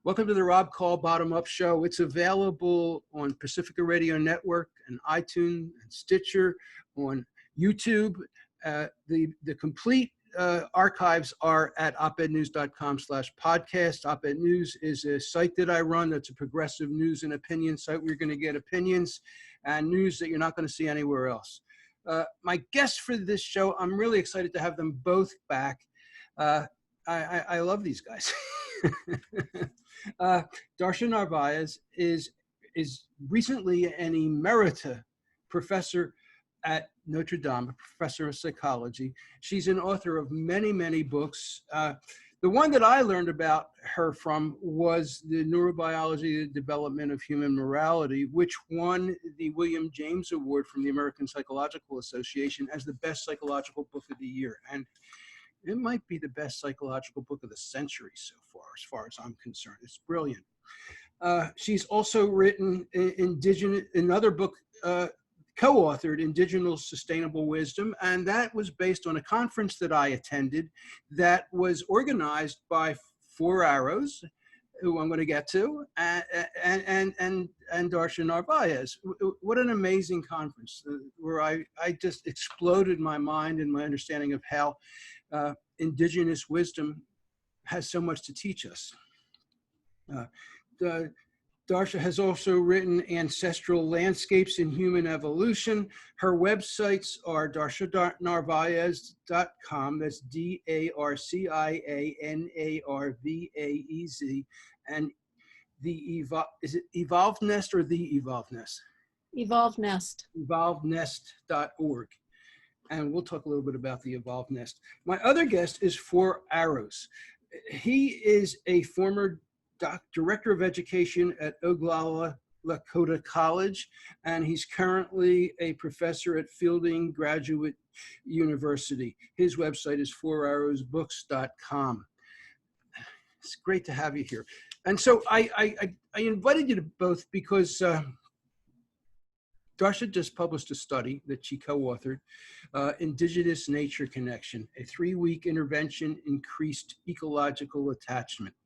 Welcome to the Rob Call Bottom Up Show. It's available on Pacifica Radio Network and iTunes and Stitcher, on YouTube. The complete archives are at opednews.com/podcast. Oped News is a site that I run that's a progressive news and opinion site. We're going to get opinions and news that you're not going to see anywhere else. My guests for this show, I'm really excited to have them both back. I love these guys. Darcia Narvaez is recently an emerita professor at Notre Dame, a professor of psychology. She's an author of many, many books. The one that I learned about her from was the Neurobiology, the Development of Human Morality, which won the William James Award from the American Psychological Association as the best psychological book of the year. And it might be the best psychological book of the century so far as I'm concerned. It's brilliant. She's also written another book, co-authored Indigenous Sustainable Wisdom, and that was based on a conference that I attended that was organized by Four Arrows, who I'm going to get to, and Darcia Narvaez. What an amazing conference, where I just exploded my mind and my understanding of how indigenous wisdom has so much to teach us. Darcia has also written Ancestral Landscapes in Human Evolution. Her websites are darcianarvaez.com, that's DARCIANARVAEZ, and is it Evolved Nest or the Evolved Nest? Evolved Nest. EvolvedNest.org. And we'll talk a little bit about the Evolved Nest. My other guest is Four Arrows. He is a former Director of Education at Oglala Lakota College, and he's currently a professor at Fielding Graduate University. His website is fourarrowsbooks.com. It's great to have you here. And so I invited you to both because Darcia just published a study that she co-authored, Indigenous Nature Connection, a 3-week intervention increased ecological attachment.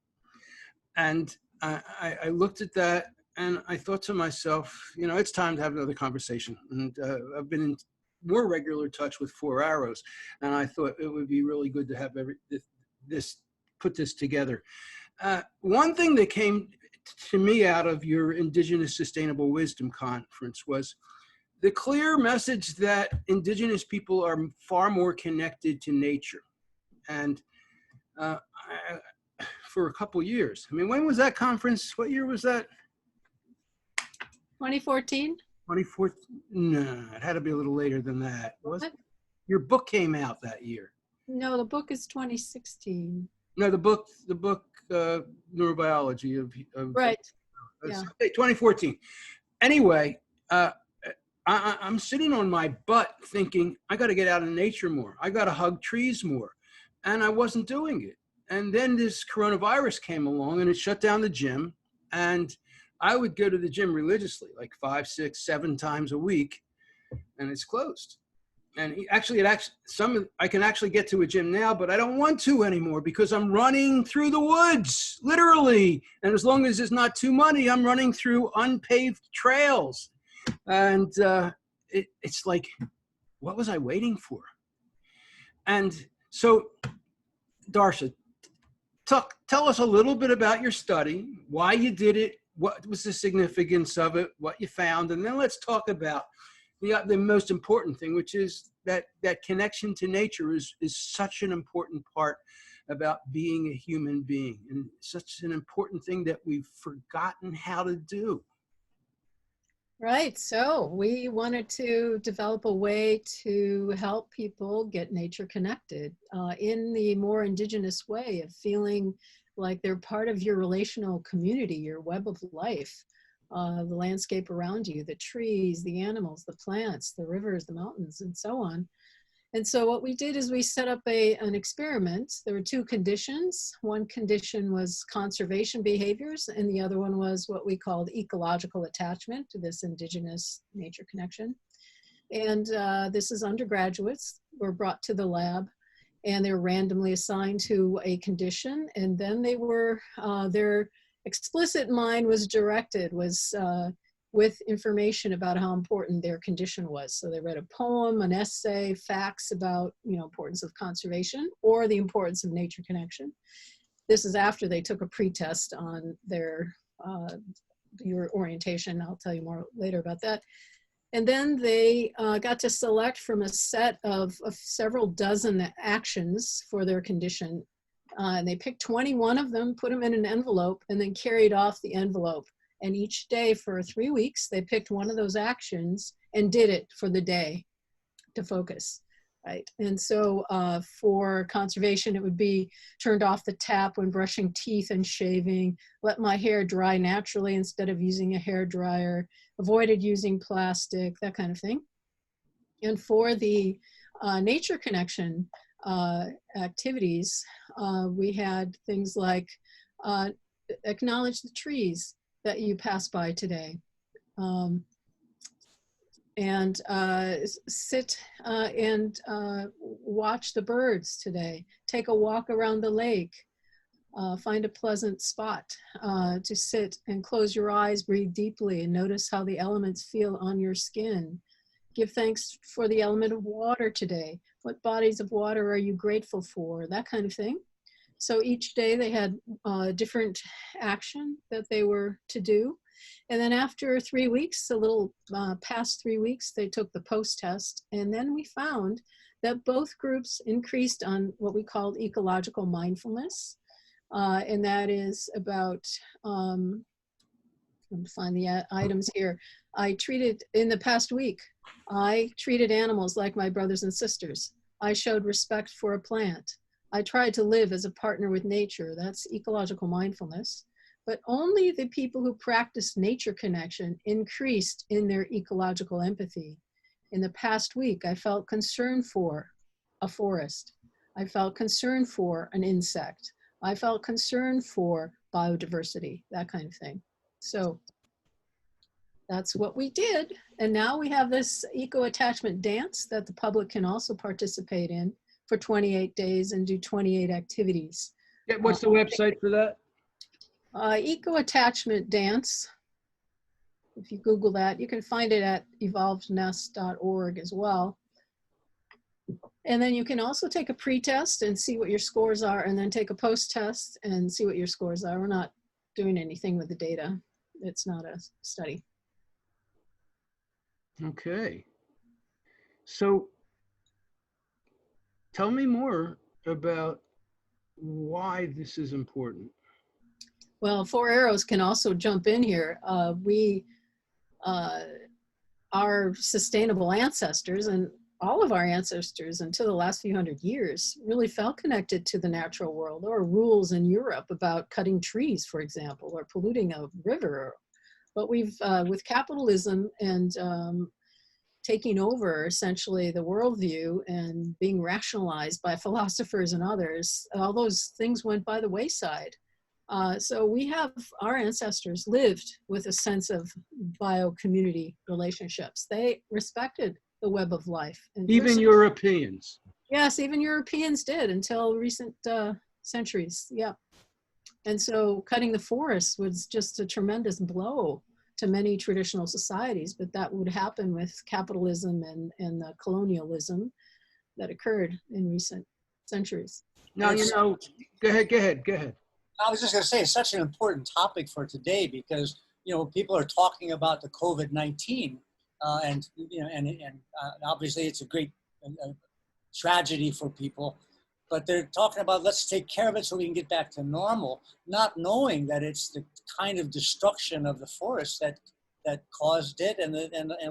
And I looked at that and I thought to myself, you know, it's time to have another conversation. And I've been in more regular touch with Four Arrows, and I thought it would be really good to have put this together. One thing that came to me out of your Indigenous Sustainable Wisdom Conference was the clear message that Indigenous people are far more connected to nature. And for a couple years. I mean, when was that conference? What year was that? 2014? 2014? No, it had to be a little later than that. Was it? Your book came out that year. No, the book is 2016. No, the book, Neurobiology of right. Yeah. 2014. Anyway, I'm sitting on my butt thinking, I got to get out in nature more. I got to hug trees more. And I wasn't doing it. And then this coronavirus came along and it shut down the gym. And I would go to the gym religiously, like 5, 6, 7 times a week, and it's closed. And I can actually get to a gym now, but I don't want to anymore because I'm running through the woods, literally. And as long as it's not too muddy, I'm running through unpaved trails. And it's like, what was I waiting for? And so, Darcia, tell us a little bit about your study, why you did it, what was the significance of it, what you found, and then let's talk about the most important thing, which is that connection to nature is such an important part about being a human being, and such an important thing that we've forgotten how to do. Right, so we wanted to develop a way to help people get nature connected in the more indigenous way of feeling like they're part of your relational community, your web of life, the landscape around you, the trees, the animals, the plants, the rivers, the mountains, and so on. And so what we did is we set up an experiment. There were 2 conditions. One condition was conservation behaviors, and the other one was what we called ecological attachment to this Indigenous Nature Connection. And this is undergraduates were brought to the lab, and they were randomly assigned to a condition, and then they were, their explicit mind was directed, was with information about how important their condition was. So they read a poem, an essay, facts about, importance of conservation or the importance of nature connection. This is after they took a pretest on your orientation. I'll tell you more later about that. And then they got to select from a set of several dozen actions for their condition. And they picked 21 of them, put them in an envelope, and then carried off the envelope. And each day for 3 weeks, they picked one of those actions and did it for the day to focus, right? And so for conservation, it would be turned off the tap when brushing teeth and shaving, let my hair dry naturally instead of using a hair dryer, avoided using plastic, that kind of thing. And for the nature connection activities, we had things like acknowledge the trees that you pass by today, and sit and watch the birds today, take a walk around the lake, find a pleasant spot to sit and close your eyes, breathe deeply, and notice how the elements feel on your skin. Give thanks for the element of water today. What bodies of water are you grateful for? That kind of thing. So each day they had a different action that they were to do. And then after 3 weeks, a little past 3 weeks, they took the post-test. And then we found that both groups increased on what we called ecological mindfulness. And that is about, let me find the items here. In the past week, I treated animals like my brothers and sisters. I showed respect for a plant. I tried to live as a partner with nature. That's ecological mindfulness. But only the people who practiced nature connection increased in their ecological empathy. In the past week, I felt concern for a forest. I felt concern for an insect. I felt concern for biodiversity, that kind of thing. So that's what we did. And now we have this eco-attachment dance that the public can also participate in for 28 days and do 28 activities. Yeah, what's the website for that? Eco-attachment dance. If you Google that, you can find it at evolvednest.org as well. And then you can also take a pre-test and see what your scores are, and then take a post-test and see what your scores are. We're not doing anything with the data. It's not a study. Okay. So tell me more about why this is important. Well, Four Arrows can also jump in here. Our sustainable ancestors, and all of our ancestors until the last few hundred years, really felt connected to the natural world. There were rules in Europe about cutting trees, for example, or polluting a river. But we've, with capitalism and taking over essentially the worldview and being rationalized by philosophers and others, all those things went by the wayside. So we have, our ancestors lived with a sense of bio-community relationships. They respected the web of life. And even Europeans. Yes, even Europeans did until recent centuries, yeah. And so cutting the forests was just a tremendous blow to many traditional societies, but that would happen with capitalism and the colonialism that occurred in recent centuries. Now, go ahead. I was just going to say, it's such an important topic for today because, people are talking about the COVID-19 and obviously it's a great tragedy for people, but they're talking about let's take care of it so we can get back to normal, not knowing that it's the kind of destruction of the forest that caused it and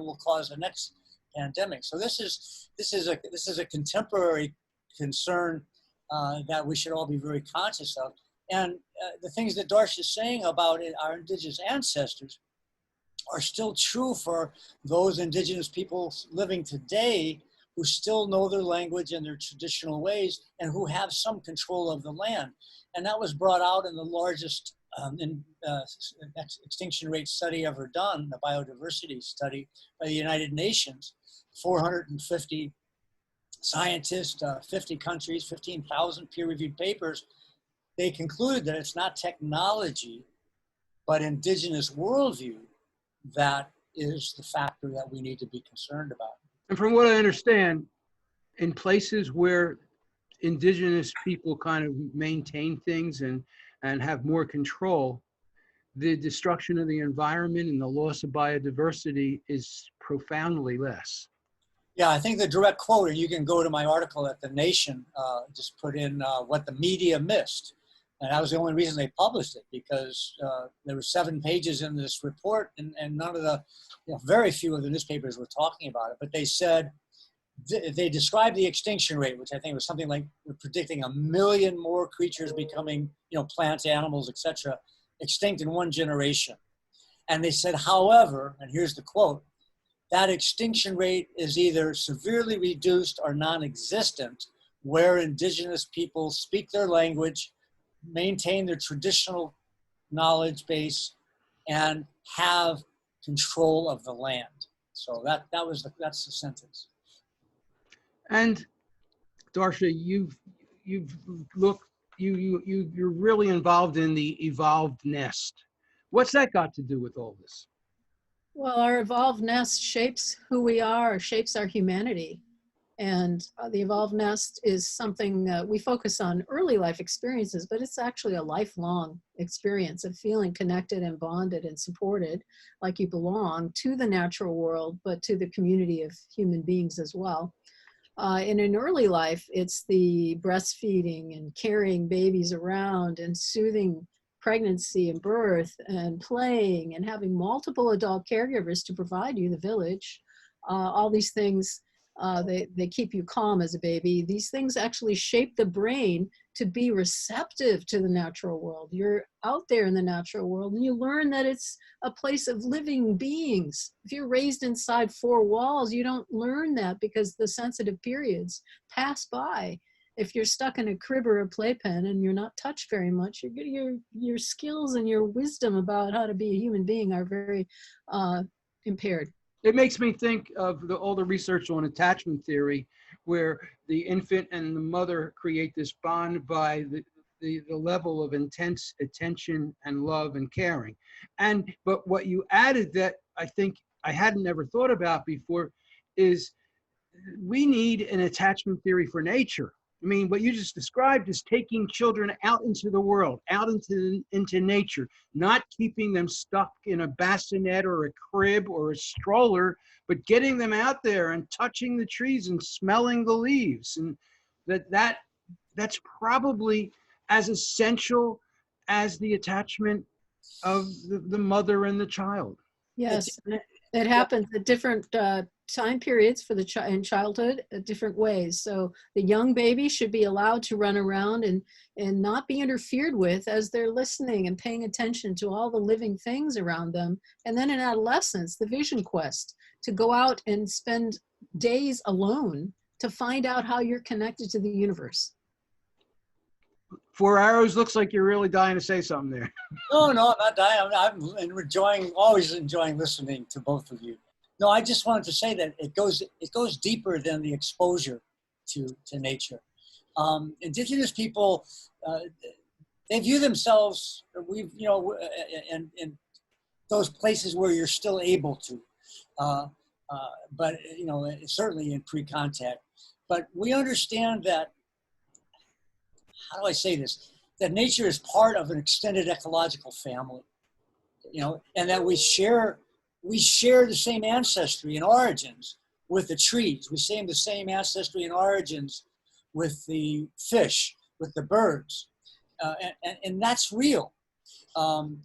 will cause the next pandemic. So this is a contemporary concern that we should all be very conscious of. And the things that Darcia is saying about our indigenous ancestors are still true for those indigenous people living today who still know their language and their traditional ways and who have some control of the land. And that was brought out in the largest extinction rate study ever done, the biodiversity study by the United Nations. 450 scientists, 50 countries, 15,000 peer-reviewed papers. They concluded that it's not technology but indigenous worldview that is the factor that we need to be concerned about. And from what I understand, in places where indigenous people kind of maintain things and have more control, the destruction of the environment and the loss of biodiversity is profoundly less. Yeah, I think the direct quote, and you can go to my article at The Nation, just put in what the media missed. And that was the only reason they published it, because there were 7 pages in this report, and none of the, very few of the newspapers were talking about it. But they said, they described the extinction rate, which I think was something like we're predicting 1 million more creatures becoming, plants, animals, etc., extinct in 1 generation. And they said, however, and here's the quote, that extinction rate is either severely reduced or non-existent where indigenous people speak their language, maintain their traditional knowledge base, and have control of the land. So that's the sentence. And Darcia, you're really involved in the evolved nest. What's that got to do with all this? Well, our evolved nest shapes who we are, shapes our humanity. And the evolved nest is something we focus on early life experiences, but it's actually a lifelong experience of feeling connected and bonded and supported, like you belong to the natural world, but to the community of human beings as well. And in early life, it's the breastfeeding and carrying babies around and soothing pregnancy and birth and playing and having multiple adult caregivers to provide you the village. All these things, they keep you calm as a baby. These things actually shape the brain to be receptive to the natural world. You're out there in the natural world and you learn that it's a place of living beings. If you're raised inside 4 walls, you don't learn that because the sensitive periods pass by. If you're stuck in a crib or a playpen and you're not touched very much, your skills and your wisdom about how to be a human being are very impaired. It makes me think of all the research on attachment theory, where the infant and the mother create this bond by the level of intense attention and love and caring. But what you added that I think I hadn't ever thought about before is we need an attachment theory for nature. I mean, what you just described is taking children out into the world, out into nature, not keeping them stuck in a bassinet or a crib or a stroller, but getting them out there and touching the trees and smelling the leaves. And that's probably as essential as the attachment of the mother and the child. Yes, it happens at different time periods for in childhood, different ways. So the young baby should be allowed to run around and not be interfered with as they're listening and paying attention to all the living things around them. And then in adolescence, the vision quest, to go out and spend days alone to find out how you're connected to the universe. 4 Arrows, looks like you're really dying to say something there. No, I'm not dying. I'm always enjoying listening to both of you. No, I just wanted to say that it goes deeper than the exposure to nature. Indigenous people, they view themselves, in those places where you're still able to, but certainly in pre-contact. But we understand that, how do I say this? That nature is part of an extended ecological family, and that we share the same ancestry and origins with the trees. We share the same ancestry and origins with the fish, with the birds, and that's real.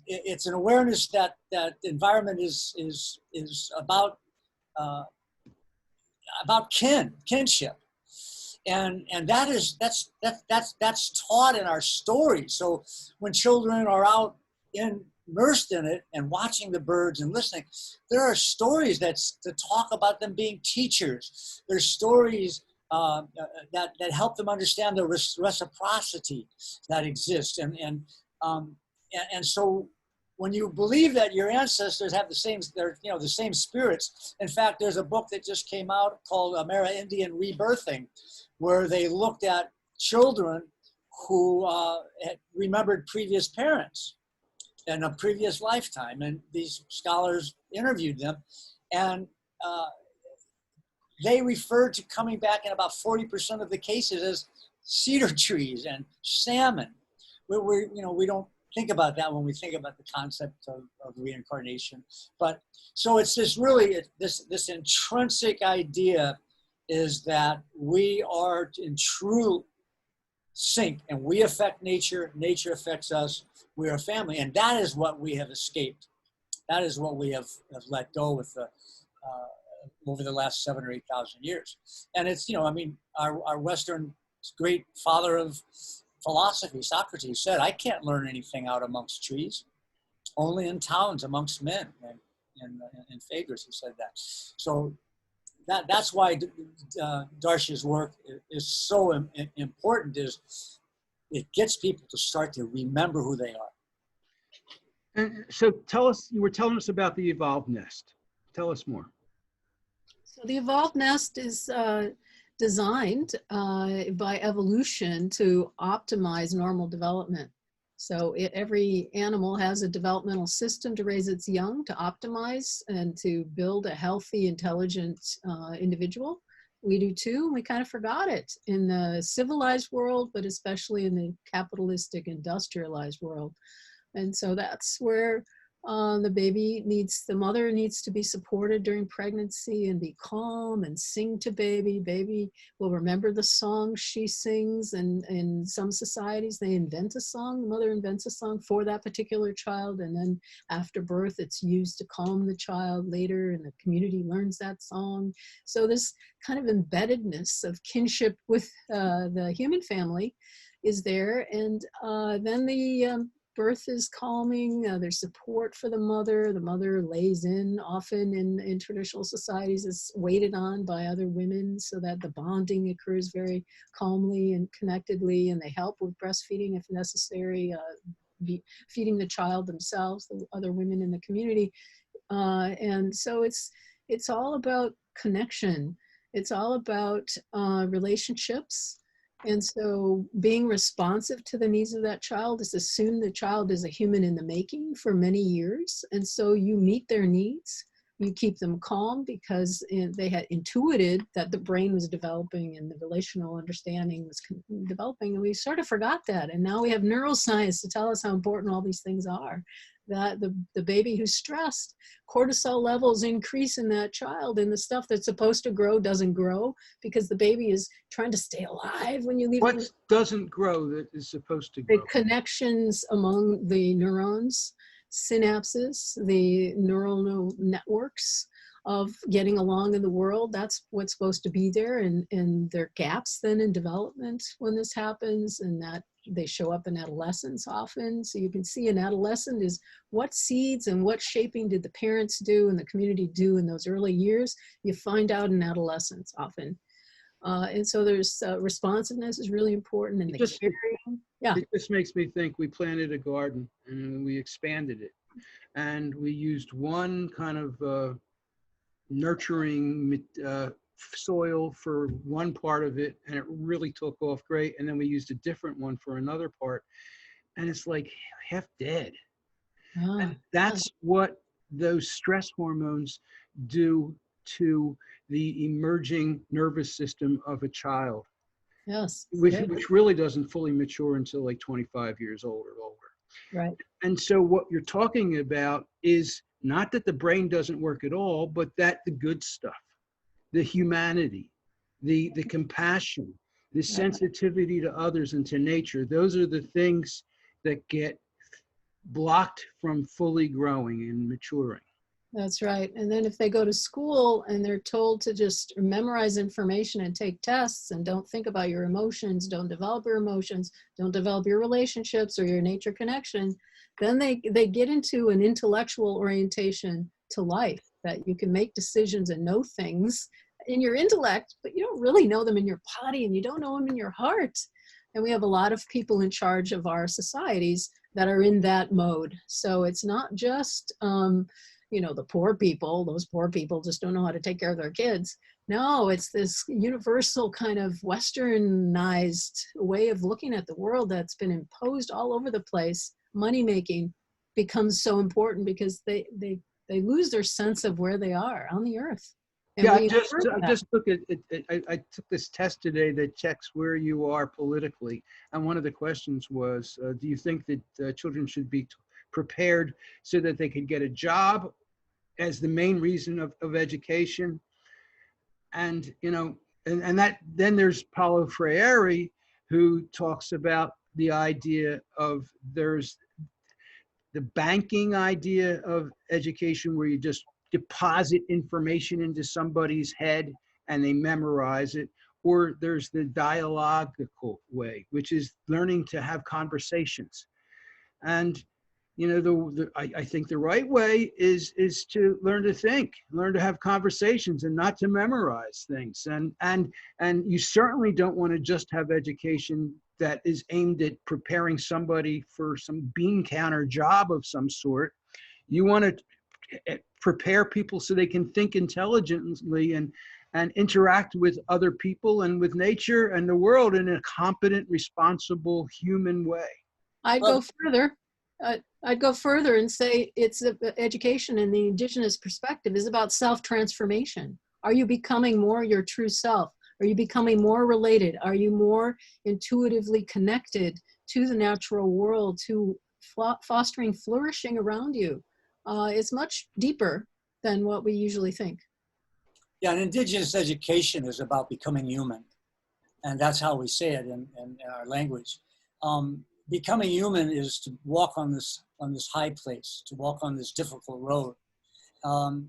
It's an awareness that the environment is about kinship. And that's taught in our stories. So when children are out immersed in it and watching the birds and listening, there are stories that talk about them being teachers. There's stories that help them understand the reciprocity that exists. And so when you believe that your ancestors have the same spirits. In fact, there's a book that just came out called Amerindian Rebirthing, where they looked at children who had remembered previous parents. in a previous lifetime. And these scholars interviewed them, and they referred to coming back in about 40% of the cases as cedar trees and salmon. We don't think about that when we think about the concept of reincarnation. But so it's this intrinsic idea is that we are in true sync, and we affect nature, nature affects us, we're a family, and that is what we have escaped. That is what we have let go with over the last 7,000 or 8,000 years. And it's, our Western great father of philosophy, Socrates, said, I can't learn anything out amongst trees, only in towns amongst men. And in Phagris, he said that. So that's why Darcia's work is so important, is it gets people to start to remember who they are. And so tell us, you were telling us about the evolved nest. Tell us more. So the evolved nest is designed by evolution to optimize normal development. So every animal has a developmental system to raise its young, to optimize and to build a healthy, intelligent individual. We do too. We kind of forgot it in the civilized world, but especially in the capitalistic, industrialized world. And so that's where the mother needs to be supported during pregnancy and be calm and sing to baby. Baby will remember the song she sings, and in some societies they invent a song. The mother invents a song for that particular child, and then after birth it's used to calm the child later, and the community learns that song. So this kind of embeddedness of kinship with the human family is there, and then the birth is calming. There's support for the mother. The mother lays in, often in traditional societies, is waited on by other women so that the bonding occurs very calmly and connectedly, and they help with breastfeeding if necessary, feeding the child themselves, the other women in the community. And so it's all about connection. It's all about relationships. And so being responsive to the needs of that child is assume the child is a human in the making for many years. And so you meet their needs, you keep them calm because they had intuited that the brain was developing and the relational understanding was developing. And we sort of forgot that. And now we have neuroscience to tell us how important all these things are. That the baby who's stressed, cortisol levels increase in that child, and the stuff that's supposed to grow doesn't grow because the baby is trying to stay alive when you leave What it. doesn't grow that is supposed to grow? The connections among the neurons, synapses, the neural networks of getting along in the world, that's what's supposed to be there, and there are gaps then in development when this happens, and that they show up in adolescence often. So you can see an adolescent is what seeds and what shaping did the parents do and the community do in those early years. You find out in adolescence often. And so there's responsiveness is really important, and the caring. Yeah. It just makes me think we planted a garden and we expanded it, and we used one kind of nurturing soil for one part of it, and it really took off great, and then we used a different one for another part, and it's like half dead. And that's what those stress hormones do to the emerging nervous system of a child. Yes. Which really doesn't fully mature until like 25 years old or older. Right. And so what you're talking about is not that the brain doesn't work at all, but that the good stuff, the humanity, the compassion, the sensitivity to others and to nature, those are the things that get blocked from fully growing and maturing. That's right. And then if they go to school and they're told to just memorize information and take tests and don't think about your emotions, don't develop your emotions, don't develop your relationships or your nature connection, then they get into an intellectual orientation to life, that you can make decisions and know things in your intellect, but you don't really know them in your body and you don't know them in your heart. And we have a lot of people in charge of our societies that are in that mode. So it's not just, the poor people, those poor people just don't know how to take care of their kids. No, it's this universal kind of westernized way of looking at the world that's been imposed all over the place, money making, becomes so important because they lose their sense of where they are on the earth. And Yeah, we I just took it. I took this test today that checks where you are politically, and one of the questions was, do you think that children should be prepared so that they could get a job as the main reason of education? And and that then there's Paulo Freire, who talks about the idea of there's the banking idea of education, where you just deposit information into somebody's head and they memorize it, or there's the dialogical way, which is learning to have conversations. And I think the right way is to learn to think, learn to have conversations, and not to memorize things. And you certainly don't want to just have education that is aimed at preparing somebody for some bean counter job of some sort. You want to prepare people so they can think intelligently and interact with other people and with nature and the world in a competent, responsible, human way. I'd go further. I'd go further and say education in the Indigenous perspective is about self-transformation. Are you becoming more your true self? Are you becoming more related? Are you more intuitively connected to the natural world, to fostering flourishing around you? It's much deeper than what we usually think. Yeah, and Indigenous education is about becoming human. And that's how we say it in our language. Becoming human is to walk on this high place, to walk on this difficult road. And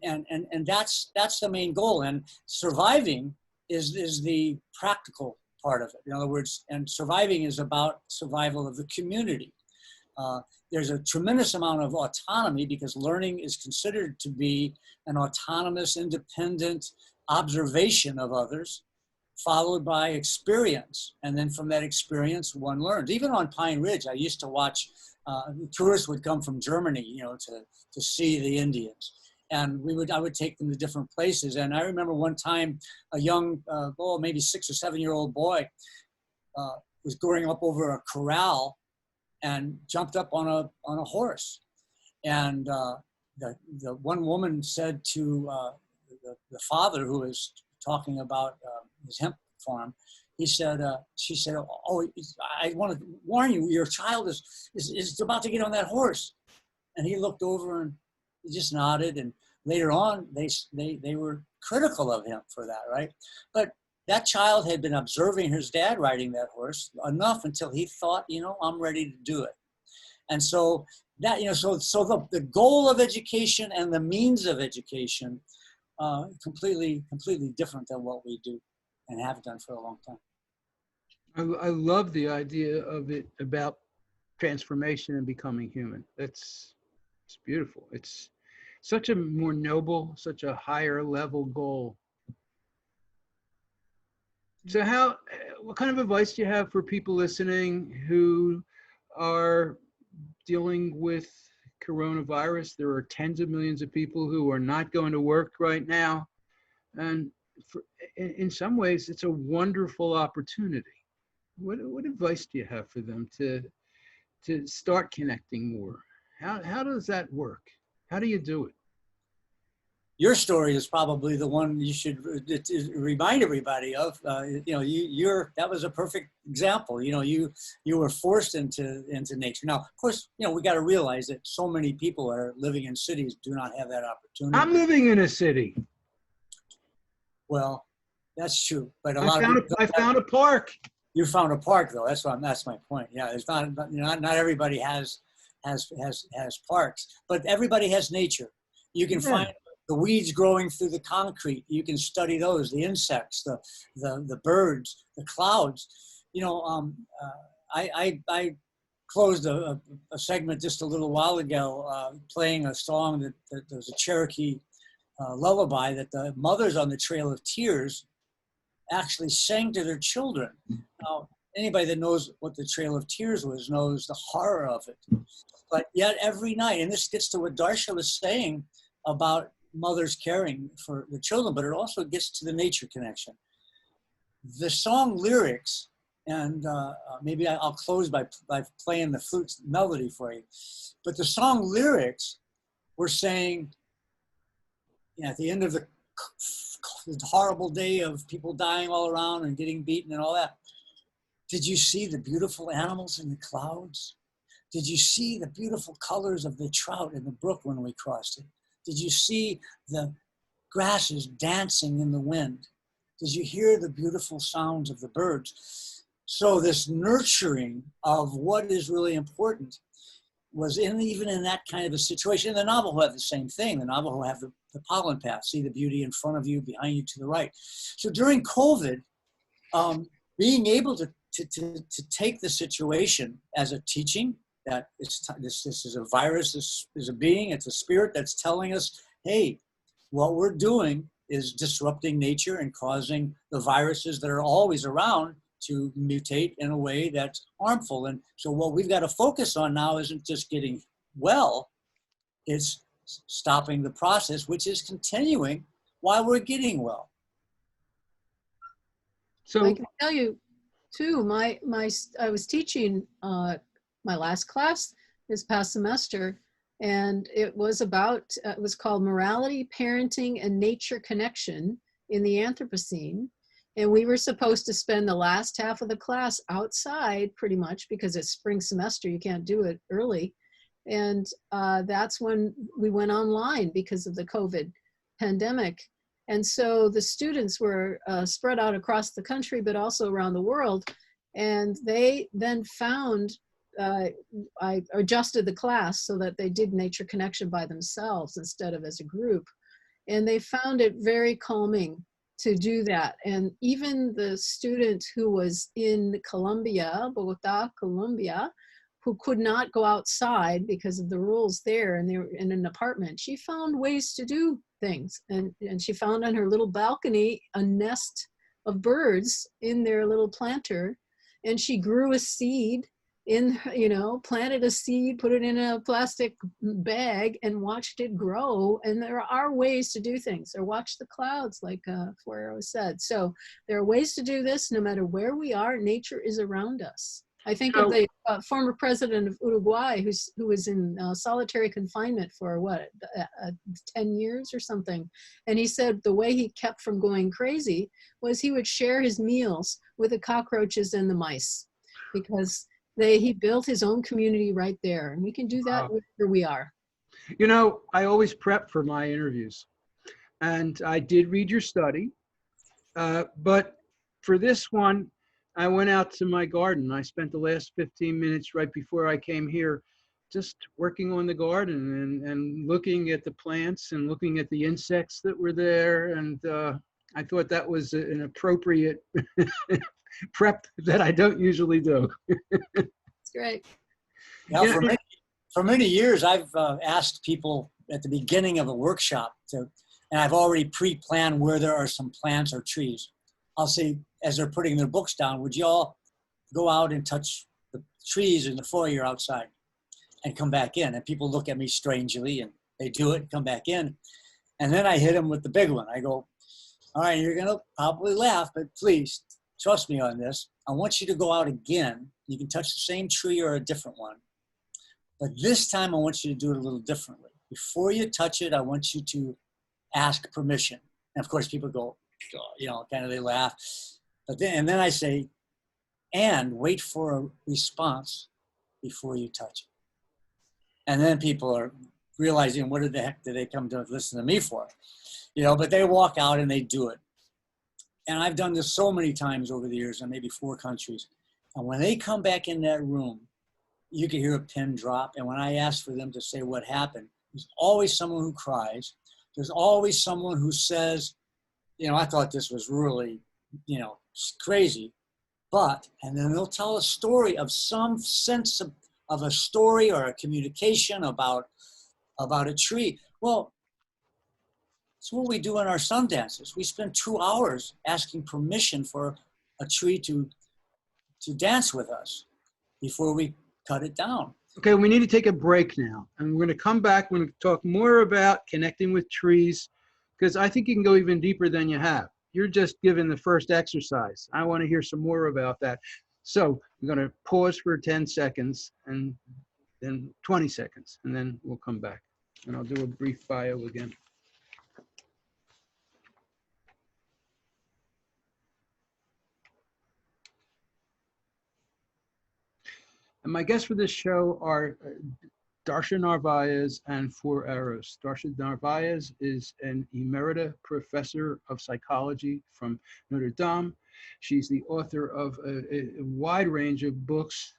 that's the main goal. And surviving is the practical part of it. In other words, and surviving is about survival of the community. There's a tremendous amount of autonomy because learning is considered to be an autonomous, independent observation of others, followed by experience. And then from that experience, one learns. Even on Pine Ridge, I used to watch, tourists would come from Germany, to see the Indians. And I would take them to different places. And I remember one time a young, maybe 6 or 7 year old boy was going up over a corral and jumped up on a horse. And the one woman said to the father, who was talking about his hemp farm, she said, "Oh, I want to warn you, your child is about to get on that horse." And he looked over and he just nodded. And later on, they were critical of him for that, right? But that child had been observing his dad riding that horse enough until he thought, I'm ready to do it. And so that, so the goal of education and the means of education, completely different than what we do and have done for a long time. I love the idea of it about transformation and becoming human. It's beautiful. It's such a more noble, such a higher level goal. So what kind of advice do you have for people listening who are dealing with coronavirus? There are tens of millions of people who are not going to work right now. And in some ways, it's a wonderful opportunity. What advice do you have for them to start connecting more? How does that work? How do you do it? Your story is probably the one you should remind everybody of. That was a perfect example. You were forced into nature. Now, of course, we got to realize that so many people are living in cities do not have that opportunity. I'm living in a city. Well, that's true, but I found a park. You found a park, though. That's my point. Yeah, it's not everybody has parks, but everybody has nature. You can find the weeds growing through the concrete. You can study those, the insects, the birds, the clouds. I closed a segment just a little while ago playing a song that was a Cherokee lullaby that the mothers on the Trail of Tears actually sang to their children. Now, anybody that knows what the Trail of Tears was knows the horror of it. But yet every night, and this gets to what Darcia was saying about mothers caring for the children, but it also gets to the nature connection. The song lyrics And maybe I'll close by playing the flute melody for you. But the song lyrics were saying, at the end of the horrible day of people dying all around and getting beaten and all that, did you see the beautiful animals in the clouds? Did you see the beautiful colors of the trout in the brook when we crossed it? Did you see the grasses dancing in the wind? Did you hear the beautiful sounds of the birds? So this nurturing of what is really important was even in that kind of a situation. And the Navajo have the same thing. The Navajo have the pollen path, see the beauty in front of you, behind you, to the right. So during COVID, being able to take the situation as a teaching, that this is a virus, this is a being, it's a spirit that's telling us, hey, what we're doing is disrupting nature and causing the viruses that are always around to mutate in a way that's harmful. And so what we've got to focus on now isn't just getting well, it's stopping the process, which is continuing while we're getting well. So I can tell you too, I was teaching my last class this past semester, and it was called Morality, Parenting, and Nature Connection in the Anthropocene. And we were supposed to spend the last half of the class outside pretty much because it's spring semester, you can't do it early. And that's when we went online because of the COVID pandemic. And so the students were spread out across the country, but also around the world. And they then found, I adjusted the class so that they did Nature Connection by themselves instead of as a group. And they found it very calming to do that. And even the student who was in Colombia, Bogota, Colombia, who could not go outside because of the rules there, and they were in an apartment, she found ways to do things. And she found on her little balcony a nest of birds in their little planter. And she grew a seed planted a seed, put it in a plastic bag and watched it grow. And there are ways to do things, or watch the clouds, like Fuero said. So there are ways to do this no matter where we are. Nature is around us. I think of the former president of Uruguay who was in solitary confinement for 10 years or something. And he said the way he kept from going crazy was he would share his meals with the cockroaches and the mice, because he built his own community right there. And we can do that wherever we are. I always prep for my interviews. And I did read your study. But for this one, I went out to my garden. I spent the last 15 minutes right before I came here just working on the garden and looking at the plants and looking at the insects that were there. And I thought that was an appropriate prep that I don't usually do. That's great. Now, for many years, I've asked people at the beginning of a workshop and I've already pre-planned where there are some plants or trees. I'll say, as they're putting their books down, would you all go out and touch the trees in the foyer outside and come back in? And people look at me strangely, and they do it and come back in. And then I hit them with the big one. I go, all right, you're going to probably laugh, but please trust me on this. I want you to go out again. You can touch the same tree or a different one. But this time, I want you to do it a little differently. Before you touch it, I want you to ask permission. And of course, people go, kind of they laugh. But then I say, and wait for a response before you touch it. And then people are realizing, what the heck did they come to listen to me for? But they walk out and they do it. And I've done this so many times over the years in maybe 4 countries. And when they come back in that room, you can hear a pin drop. And when I ask for them to say what happened, there's always someone who cries. There's always someone who says, I thought this was really, crazy. And then they'll tell a story of some sense of a story or a communication about a tree. Well, it's what we do in our sun dances. We spend 2 hours asking permission for a tree to dance with us before we cut it down. Okay, we need to take a break now. And we're going to come back. We're going to talk more about connecting with trees, because I think you can go even deeper than you have. You're just given the first exercise. I want to hear some more about that. So I'm going to pause for 10 seconds and then 20 seconds, and then we'll come back. And I'll do a brief bio again. And my guests for this show are Darcia Narvaez and Four Arrows. Darcia Narvaez is an emerita professor of psychology from Notre Dame. She's the author of a wide range of books.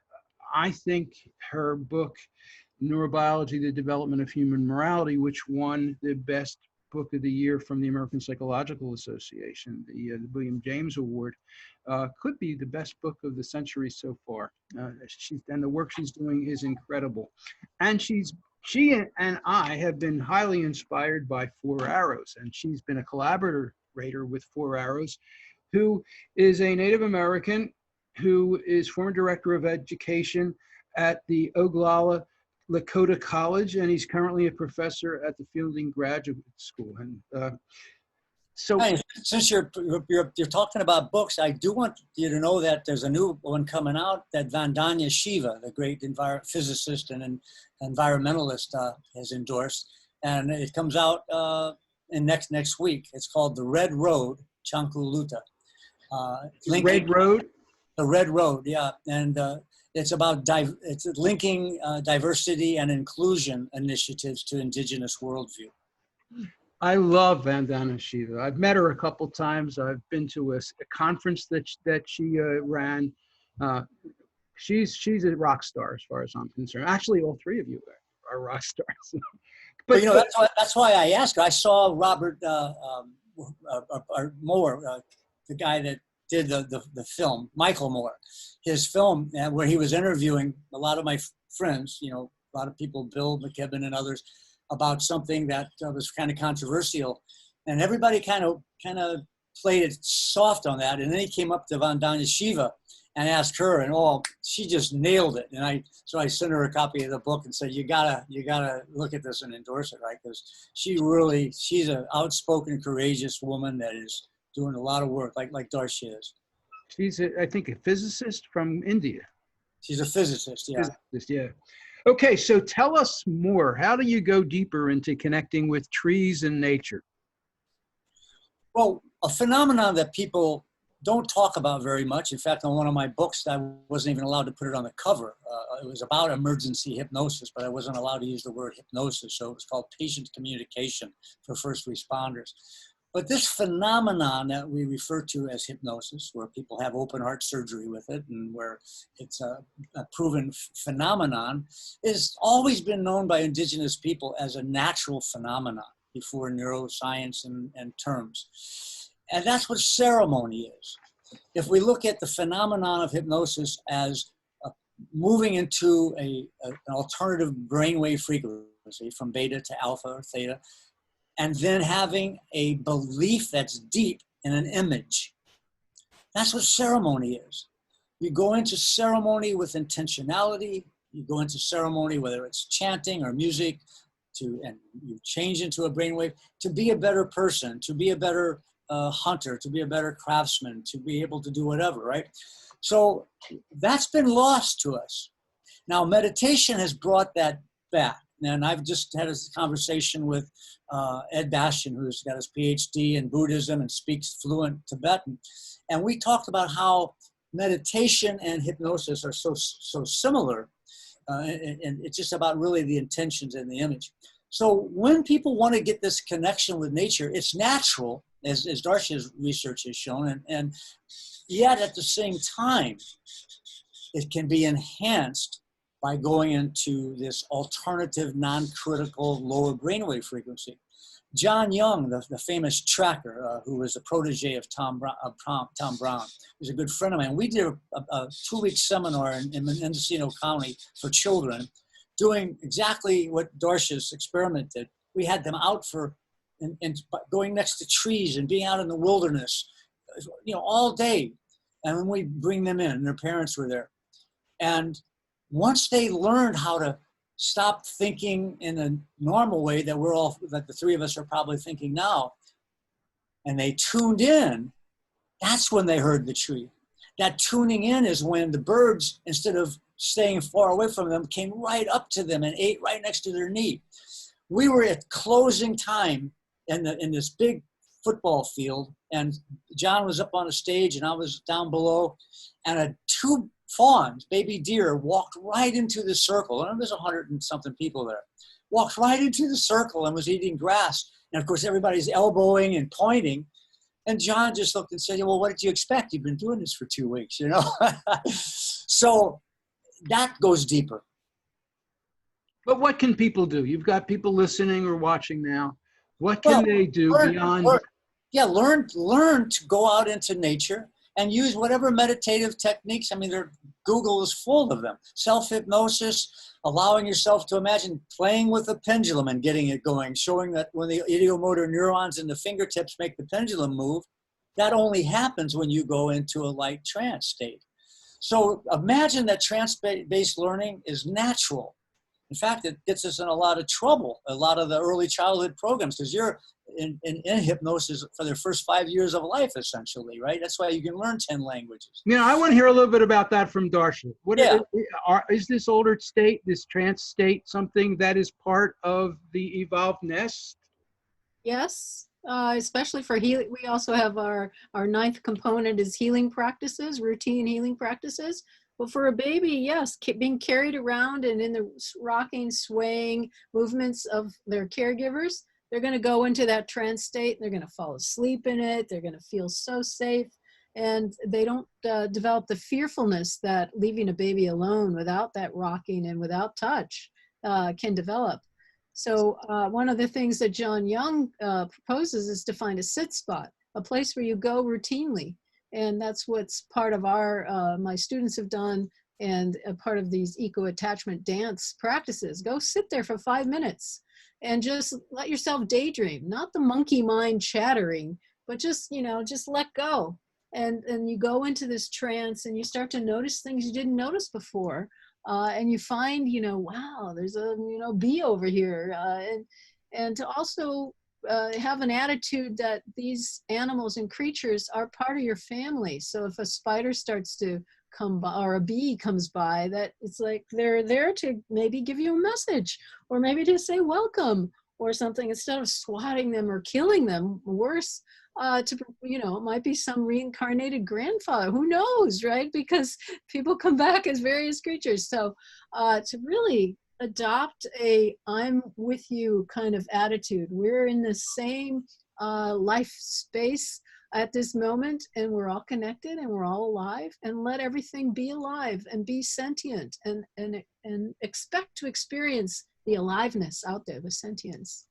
I think her book, Neurobiology, the Development of Human Morality, which won the best book of the year from the American Psychological Association, the William James Award, could be the best book of the century so far. And the work she's doing is incredible. And she and I have been highly inspired by Four Arrows, and she's been a collaborator with Four Arrows, who is a Native American who is former director of education at the Oglala Lakota College, and he's currently a professor at the Fielding Graduate School. And so, hey, since you're talking about books, I do want you to know that there's a new one coming out that Vandana Shiva, the great physicist and environmentalist, has endorsed, and it comes out in next week. It's called The Red Road, Chankuluta. Red Road. The Red Road, yeah, and it's about it's linking diversity and inclusion initiatives to Indigenous worldview. I love Vandana Shiva. I've met her a couple times. I've been to a conference that she ran. She's a rock star as far as I'm concerned. Actually, all three of you are rock stars. But you know, that's why I asked her. I saw Robert Moore, the guy that did the film, Michael Moore, his film where he was interviewing a lot of my friends, you know, a lot of people, Bill McKibben and others, about something that was kind of controversial, and everybody kind of played it soft on that. And then he came up to Vandana Shiva and asked her, and she just nailed it. And so I sent her a copy of the book and said, you gotta look at this and endorse it, right? Because she's an outspoken, courageous woman that is doing a lot of work, like Darcia is. She's, I think, a physicist from India. She's a physicist, yeah. Physicist, yeah. Okay, so tell us more. How do you go deeper into connecting with trees and nature? Well, a phenomenon that people don't talk about very much. In fact, on one of my books, I wasn't even allowed to put it on the cover. It was about emergency hypnosis, but I wasn't allowed to use the word hypnosis. So it was called patient communication for first responders. But this phenomenon that we refer to as hypnosis, where people have open heart surgery with it and where it's a proven phenomenon, has always been known by indigenous people as a natural phenomenon before neuroscience and terms. And that's what ceremony is. If we look at the phenomenon of hypnosis as moving into an alternative brainwave frequency from beta to alpha or theta, and then having a belief that's deep in an image. That's what ceremony is. You go into ceremony with intentionality. You go into ceremony, whether it's chanting or music, and you change into a brainwave to be a better person, to be a better hunter, to be a better craftsman, to be able to do whatever, right? So that's been lost to us. Now, meditation has brought that back. And I've just had a conversation with Ed Bastian, who's got his PhD in Buddhism and speaks fluent Tibetan. And we talked about how meditation and hypnosis are so similar. And it's just about really the intentions and the image. So when people want to get this connection with nature, it's natural, as Darcia's research has shown. And yet at the same time, it can be enhanced by going into this alternative, non-critical, lower brainwave frequency. John Young, the famous tracker, who was a protege of Tom Brown, was a good friend of mine. We did a 2-week seminar in Mendocino County for children, doing exactly what Darcia's experiment did. We had them out and going next to trees and being out in the wilderness, you know, all day. And then we bring them in, and their parents were there. And once they learned how to stop thinking in a normal way that the three of us are probably thinking now, and they tuned in, that's when they heard the tree. that tuning in is when the birds, instead of staying far away from them, came right up to them and ate right next to their knee. We were at closing time in this big football field, and John was up on a stage and I was down below, and two fawns, baby deer, walked right into the circle. And there's 100 and something people there. Walked right into the circle and was eating grass. And of course, everybody's elbowing and pointing. And John just looked and said, well, what did you expect? You've been doing this for 2 weeks, you know? So that goes deeper. But what can people do? You've got people listening or watching now. What can they do beyond? Learn to go out into nature and use whatever meditative techniques. I mean, Google is full of them. Self-hypnosis, allowing yourself to imagine playing with a pendulum and getting it going, showing that when the ideomotor neurons in the fingertips make the pendulum move, that only happens when you go into a light trance state. So imagine that trance-based learning is natural. In fact, it gets us in a lot of trouble, a lot of the early childhood programs, because you're in hypnosis for their first 5 years of life, essentially, right? That's why you can learn 10 languages. You know, I want to hear a little bit about that from Darcia. Is this older state, this trance state, something that is part of the evolved nest? Yes, especially for healing. We also have our ninth component is healing practices, routine healing practices. But for a baby, yes, being carried around and in the rocking, swaying movements of their caregivers, they're going to go into that trance state. And they're going to fall asleep in it. They're going to feel so safe. And they don't develop the fearfulness that leaving a baby alone without that rocking and without touch can develop. So one of the things that John Young proposes is to find a sit spot, a place where you go routinely. And that's what's part of my students have done, and a part of these eco-attachment dance practices. Go sit there for 5 minutes and just let yourself daydream, not the monkey mind chattering, but just let go. And you go into this trance and you start to notice things you didn't notice before. And you find, wow, there's a, bee over here. And to also have an attitude that these animals and creatures are part of your family. So if a spider starts to come by or a bee comes by, that it's like they're there to maybe give you a message, or maybe to say welcome or something, instead of swatting them or killing them. Worse, it might be some reincarnated grandfather, who knows, right? Because people come back as various creatures. So to really adopt a I'm with you kind of attitude. We're in the same life space at this moment, and we're all connected and we're all alive, and let everything be alive and be sentient, and expect to experience the aliveness out there, the sentience.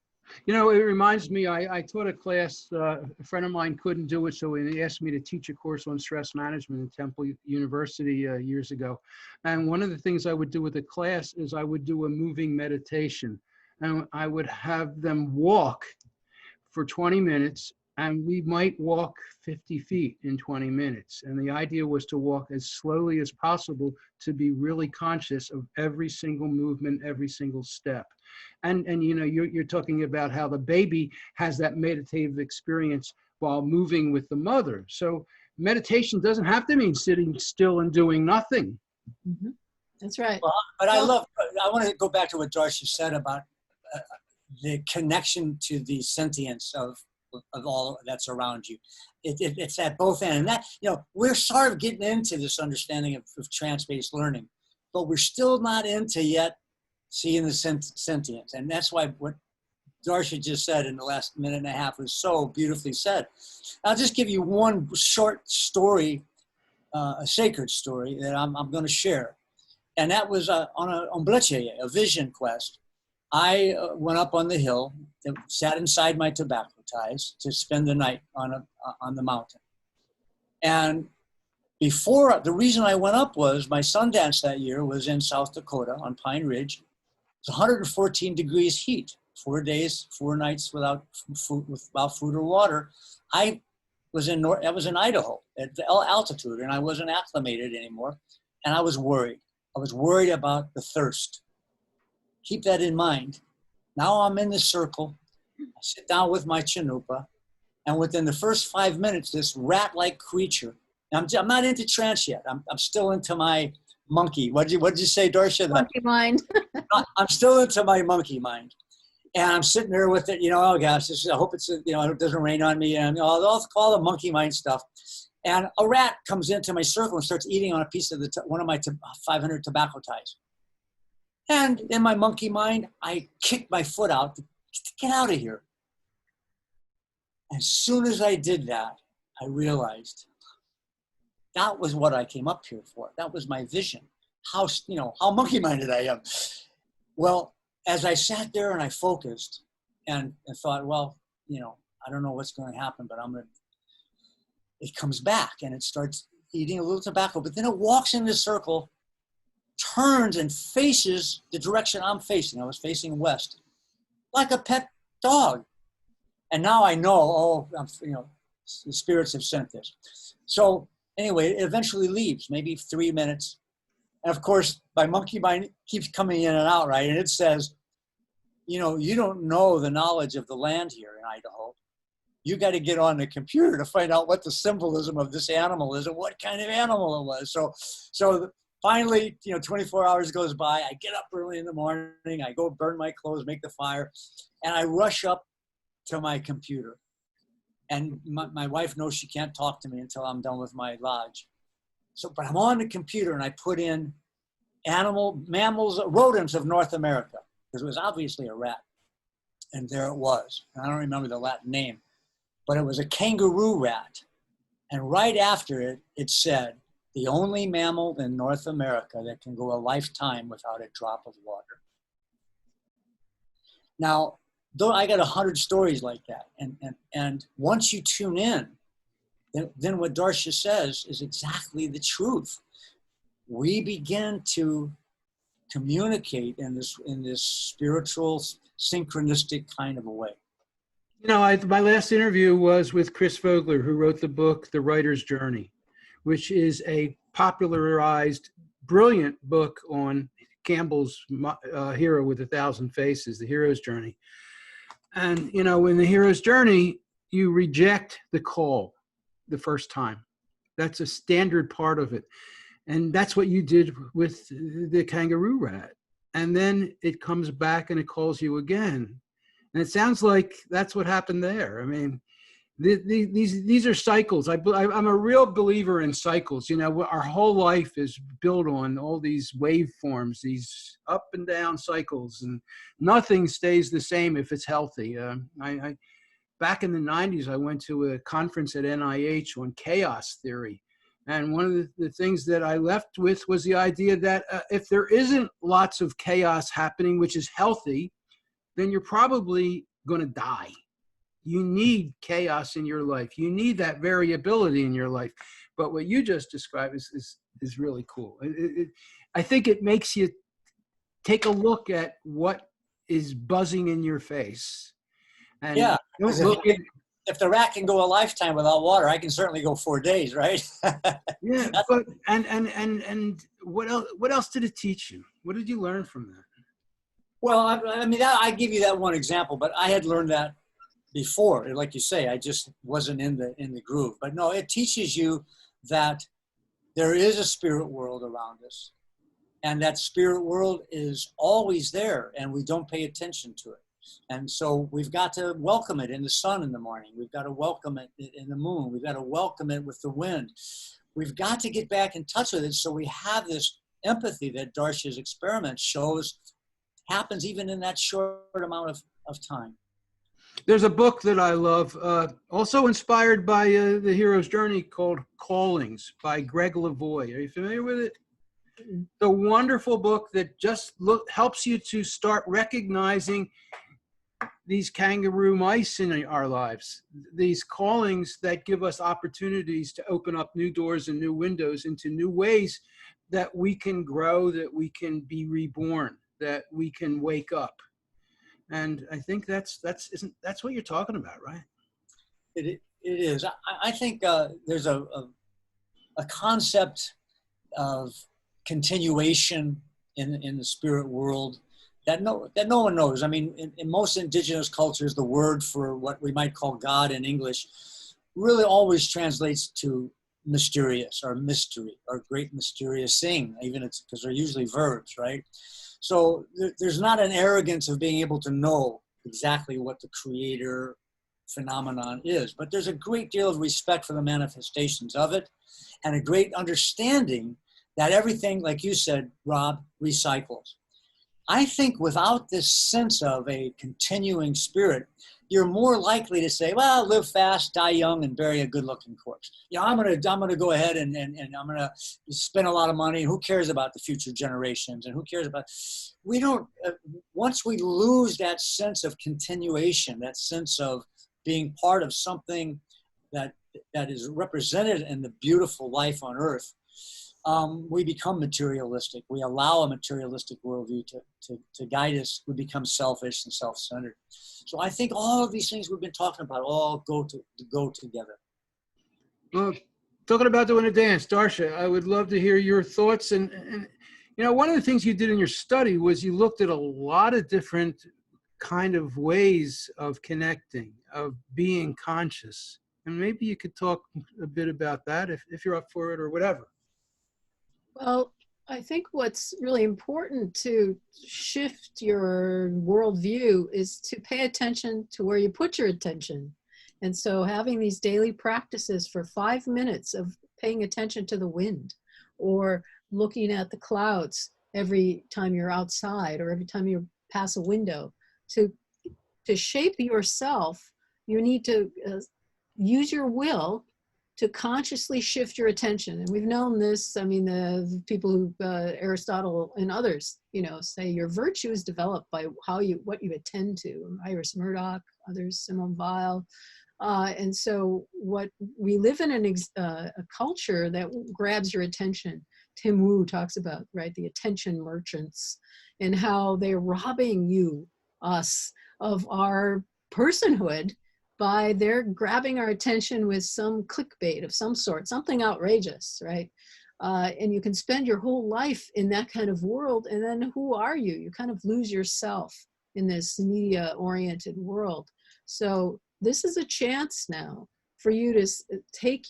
You know, it reminds me, I taught a class, a friend of mine couldn't do it, so he asked me to teach a course on stress management at Temple University years ago. And one of the things I would do with the class is I would do a moving meditation. And I would have them walk for 20 minutes, and we might walk 50 feet in 20 minutes. And the idea was to walk as slowly as possible, to be really conscious of every single movement, every single step. And you're talking about how the baby has that meditative experience while moving with the mother. So meditation doesn't have to mean sitting still and doing nothing. Mm-hmm. That's right. Well, but I want to go back to what Darcia said about the connection to the sentience of all that's around you. It's at both ends. And that, we're sort of getting into this understanding of trance-based learning, but we're still not into yet seeing the sentience. And that's why what Darcia just said in the last minute and a half was so beautifully said. I'll just give you one short story, a sacred story that I'm going to share. And that was on a vision quest. I went up on the hill, sat inside my tobacco ties to spend the night on the mountain. And before, the reason I went up was my Sundance that year was in South Dakota on Pine Ridge. It's 114 degrees heat, 4 days, 4 nights without food or water. I was in Idaho at the altitude, and I wasn't acclimated anymore. And I was worried. I was worried about the thirst. Keep that in mind. Now I'm in the circle. I sit down with my chanupa, and within the first 5 minutes, this rat-like creature I'm not into trance yet. I'm still into my monkey. What'd you say, Darcia? Monkey mind. I'm still into my monkey mind. And I'm sitting there with it, oh gosh, I hope it's, it doesn't rain on me, and all the monkey mind stuff. And a rat comes into my circle and starts eating on a piece of one of my 500 tobacco ties. And in my monkey mind, I kicked my foot out to get out of here. As soon as I did that, I realized that was what I came up here for. That was my vision. How monkey-minded I am. Well, as I sat there and I focused and thought, well, I don't know what's going to happen, but it comes back and it starts eating a little tobacco, but then it walks in the circle, turns and faces the direction I'm facing. I was facing west, like a pet dog. And now I know, the spirits have sent this. So anyway, it eventually leaves, maybe 3 minutes. And of course, my monkey mind keeps coming in and out, right? And it says, you don't know the knowledge of the land here in Idaho. You got to get on the computer to find out what the symbolism of this animal is and what kind of animal it was. So finally, 24 hours goes by. I get up early in the morning. I go burn my clothes, make the fire, and I rush up to my computer. And my wife knows she can't talk to me until I'm done with my lodge. But I'm on the computer and I put in mammals, rodents of North America, because it was obviously a rat. And there it was. And I don't remember the Latin name, but it was a kangaroo rat. And right after it, it said, the only mammal in North America that can go a lifetime without a drop of water. Now, I got 100 stories like that. And once you tune in, then what Darcia says is exactly the truth. We begin to communicate in this spiritual, synchronistic kind of a way. My last interview was with Chris Vogler, who wrote the book, The Writer's Journey, which is a popularized, brilliant book on Campbell's hero with 1,000 faces, the hero's journey. And, in the hero's journey, you reject the call the first time. That's a standard part of it. And that's what you did with the kangaroo rat. And then it comes back and it calls you again. And it sounds like that's what happened there. I mean, these are cycles. I'm a real believer in cycles. Our whole life is built on all these waveforms, these up and down cycles, and nothing stays the same if it's healthy. Back in the 90s, I went to a conference at NIH on chaos theory. And one of the things that I left with was the idea that if there isn't lots of chaos happening, which is healthy, then you're probably going to die. You need chaos in your life. You need that variability in your life. But what you just described is really cool. I think it makes you take a look at what is buzzing in your face. And yeah. If the rat can go a lifetime without water, I can certainly go 4 days, right? Yeah, but and what else did it teach you? What did you learn from that? Well, I give you that one example, but I had learned that before. Like you say, I just wasn't in the groove. But no, it teaches you that there is a spirit world around us, and that spirit world is always there, and we don't pay attention to it. And so we've got to welcome it in the sun in the morning. We've got to welcome it in the moon. We've got to welcome it with the wind. We've got to get back in touch with it so we have this empathy that Darcia's experiment shows happens even in that short amount of time. There's a book that I love, also inspired by the hero's journey, called Callings by Greg Lavoie. Are you familiar with it? The wonderful book that just helps you to start recognizing these kangaroo mice in our lives, these callings that give us opportunities to open up new doors and new windows into new ways that we can grow, that we can be reborn, that we can wake up. And I think that's what you're talking about, right? It is. I think there's a concept of continuation in the spirit world that no one knows. I mean, in most indigenous cultures, the word for what we might call God in English really always translates to mysterious or mystery or great mysterious thing, even it's because they're usually verbs, right? So there's not an arrogance of being able to know exactly what the creator phenomenon is, but there's a great deal of respect for the manifestations of it and a great understanding that everything, like you said, Rob, recycles. I think without this sense of a continuing spirit, you're more likely to say, well, live fast, die young, and bury a good-looking corpse. You know, I'm gonna go ahead and I'm gonna spend a lot of money. Who cares about the future generations? And who cares about? We don't. Once we lose that sense of continuation, that sense of being part of something that is represented in the beautiful life on Earth, we become materialistic. We allow a materialistic worldview to guide us. We become selfish and self-centered. So I think all of these things we've been talking about all go together. Well, talking about doing a dance, Darcia, I would love to hear your thoughts. And you know, one of the things you did in your study was you looked at a lot of different kind of ways of connecting, of being conscious. And maybe you could talk a bit about that if you're up for it or whatever. Well, I think what's really important to shift your worldview is to pay attention to where you put your attention. And so having these daily practices for 5 minutes of paying attention to the wind or looking at the clouds every time you're outside or every time you pass a window, to shape yourself, you need to use your will to consciously shift your attention. And we've known this, I mean, the people who, Aristotle and others, you know, say your virtue is developed by what you attend to. Iris Murdoch, others, Simone Weil. And so what we live in a culture that grabs your attention. Tim Wu talks about, right, the attention merchants and how they're robbing us of our personhood by their grabbing our attention with some clickbait of some sort, something outrageous, right? And you can spend your whole life in that kind of world, and then who are you? You kind of lose yourself in this media-oriented world. So this is a chance now for you to take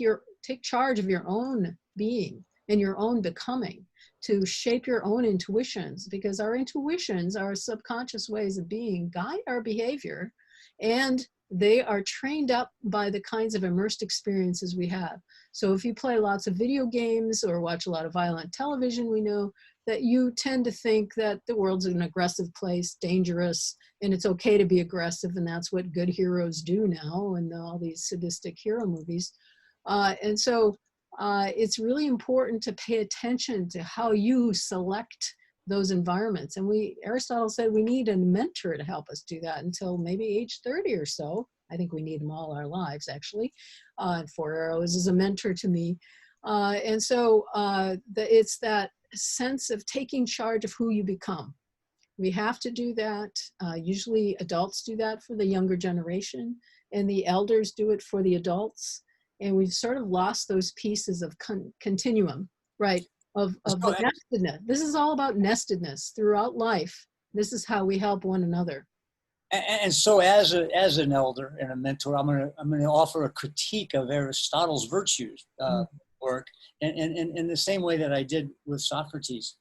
charge of your own being and your own becoming, to shape your own intuitions, because our intuitions, our subconscious ways of being, guide our behavior, and they are trained up by the kinds of immersed experiences we have. So if you play lots of video games or watch a lot of violent television, we know that you tend to think that the world's an aggressive place, dangerous, and it's okay to be aggressive, and that's what good heroes do now, and all these sadistic hero movies. And so it's really important to pay attention to how you select those environments. And Aristotle said we need a mentor to help us do that until maybe age 30 or so. I think we need them all our lives, actually. Four Arrows is a mentor to me. And so it's that sense of taking charge of who you become. We have to do that. Usually adults do that for the younger generation, and the elders do it for the adults. And we've sort of lost those pieces of continuum, right? Of the nestedness. This is all about nestedness throughout life. This is how we help one another. And so, as an elder and a mentor, I'm going to offer a critique of Aristotle's virtues work, and in the same way that I did with Socrates.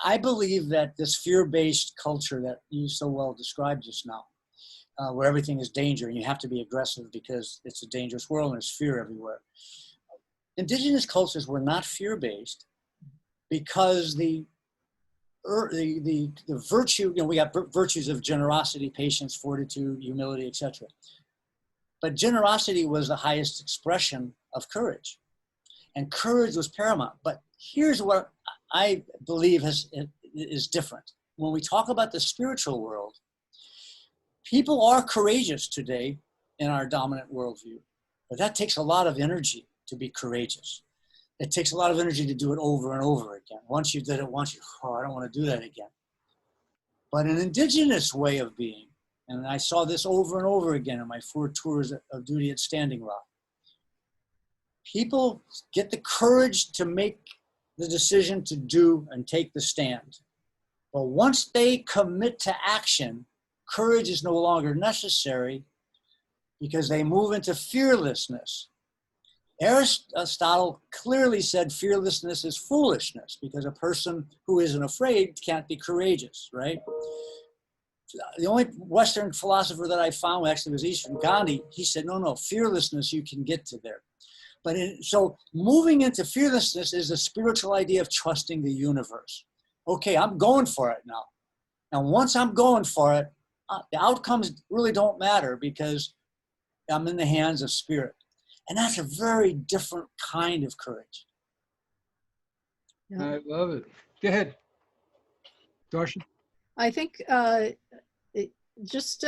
I believe that this fear-based culture that you so well described just now, where everything is danger and you have to be aggressive because it's a dangerous world and there's fear everywhere. Indigenous cultures were not fear-based because the virtue, you know, we got virtues of generosity, patience, fortitude, humility, etc. But generosity was the highest expression of courage, and courage was paramount. But here's what I believe is different. When we talk about the spiritual world, people are courageous today in our dominant worldview, but that takes a lot of energy to be courageous. It takes a lot of energy to do it over and over again. Once you did it once, I don't want to do that again. But an indigenous way of being, and I saw this over and over again in my 4 tours of duty at Standing Rock, people get the courage to make the decision to do and take the stand. But once they commit to action, courage is no longer necessary because they move into fearlessness. Aristotle clearly said fearlessness is foolishness, because a person who isn't afraid can't be courageous, right? The only Western philosopher that I found actually was Eastern Gandhi. He said, no, fearlessness, you can get to there. But so moving into fearlessness is a spiritual idea of trusting the universe. Okay, I'm going for it now. Now, once I'm going for it, the outcomes really don't matter, because I'm in the hands of spirit. And that's a very different kind of courage. Yeah. I love it. Go ahead, Darcia. I think just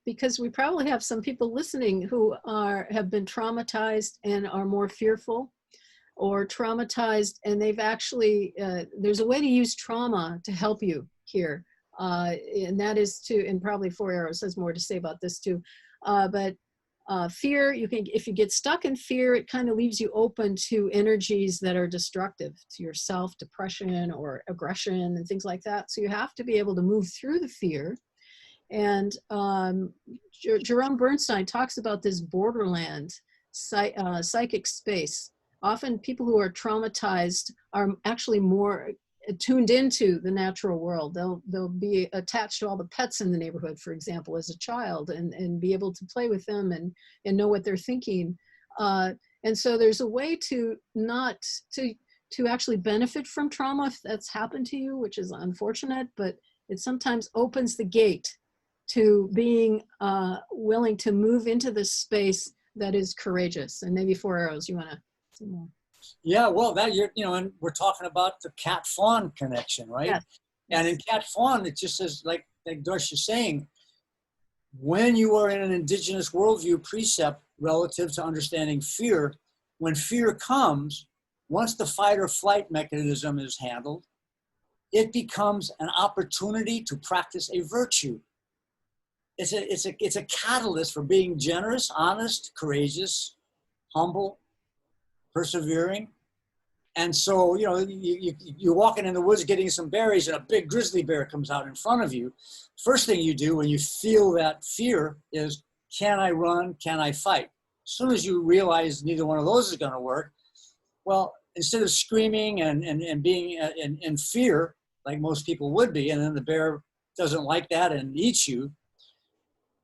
because we probably have some people listening who have been traumatized and are more fearful, or traumatized and they've actually, there's a way to use trauma to help you here. And that is to, and probably Four Arrows has more to say about this too. But fear, you can, if you get stuck in fear, it kind of leaves you open to energies that are destructive to yourself, depression or aggression and things like that. So you have to be able to move through the fear. And Jerome Bernstein talks about this borderland psychic space. Often people who are traumatized are actually more tuned into the natural world. They'll be attached to all the pets in the neighborhood, for example, as a child, and be able to play with them and know what they're thinking. And so there's a way to not to actually benefit from trauma if that's happened to you, which is unfortunate, but it sometimes opens the gate to being willing to move into this space that is courageous. And maybe Four Arrows, you want to say more? Yeah, well, that and we're talking about the cat-fawn connection, right? Yes. And in cat-fawn, it just says, like Darcia's saying, when you are in an indigenous worldview precept relative to understanding fear, when fear comes, once the fight or flight mechanism is handled, it becomes an opportunity to practice a virtue. It's a catalyst for being generous, honest, courageous, humble, persevering. And so, you're walking in the woods getting some berries and a big grizzly bear comes out in front of you. First thing you do when you feel that fear is, can I run? Can I fight? As soon as you realize neither one of those is going to work, well, instead of screaming and being in fear, like most people would be, and then the bear doesn't like that and eats you,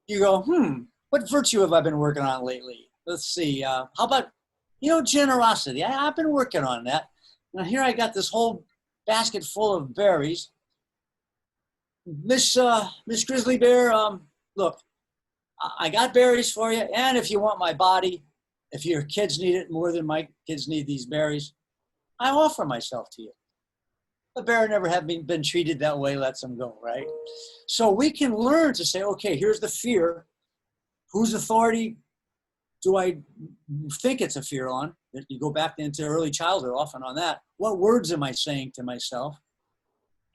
you go, what virtue have I been working on lately? Let's see. How about, generosity? I've been working on that. Now here I got this whole basket full of berries. Miss Grizzly Bear, look, I got berries for you. And if you want my body, if your kids need it more than my kids need these berries, I offer myself to you. The bear never having been treated that way lets him go, right? So we can learn to say, okay, here's the fear. Whose authority do I think it's a fear on? You go back into early childhood often on that. What words am I saying to myself?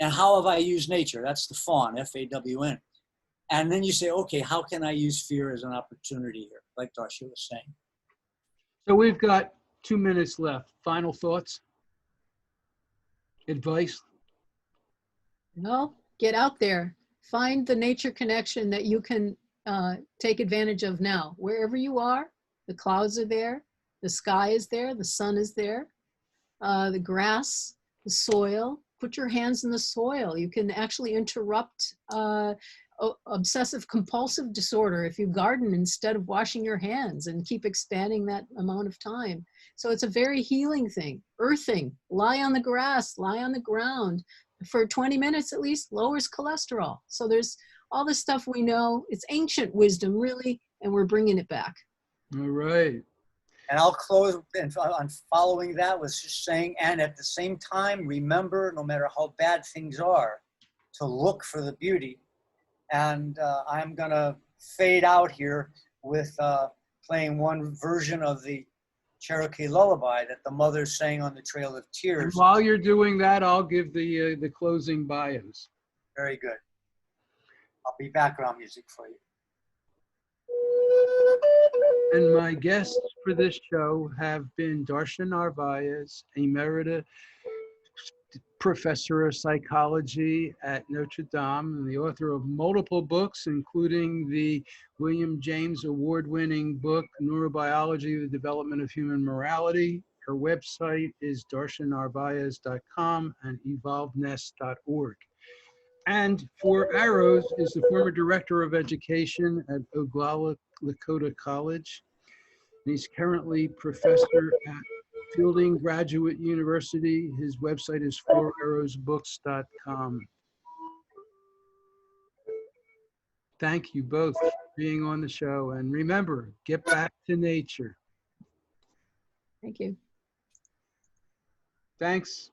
And how have I used nature? That's the fawn, F-A-W-N. And then you say, okay, how can I use fear as an opportunity here? Like Darcia was saying. So we've got 2 minutes left. Final thoughts? Advice? No, get out there. Find the nature connection that you can take advantage of now. Wherever you are, the clouds are there, the sky is there, the sun is there, the grass, the soil. Put your hands in the soil. You can actually interrupt obsessive compulsive disorder if you garden instead of washing your hands and keep expanding that amount of time. So it's a very healing thing. Earthing, lie on the grass, lie on the ground for 20 minutes at least, lowers cholesterol. So there's all this stuff we know. It's ancient wisdom, really, and we're bringing it back. All right. And I'll close on following that with just saying, and at the same time, remember, no matter how bad things are, to look for the beauty. And I'm going to fade out here with playing one version of the Cherokee lullaby that the mother sang on the Trail of Tears. And while you're doing that, I'll give the closing bios. Very good. I'll be background music for you. And my guests for this show have been Darcia Narvaez, Emerita professor of psychology at Notre Dame and the author of multiple books, including the William James Award-winning book, Neurobiology, the Development of Human Morality. Her website is darcianarvaez.com and evolveness.org. And for Arrows is the former director of education at Oglala Lakota College. And he's currently professor at Fielding Graduate University. His website is fourarrowsbooks.com. Thank you both for being on the show. And remember, get back to nature. Thank you. Thanks.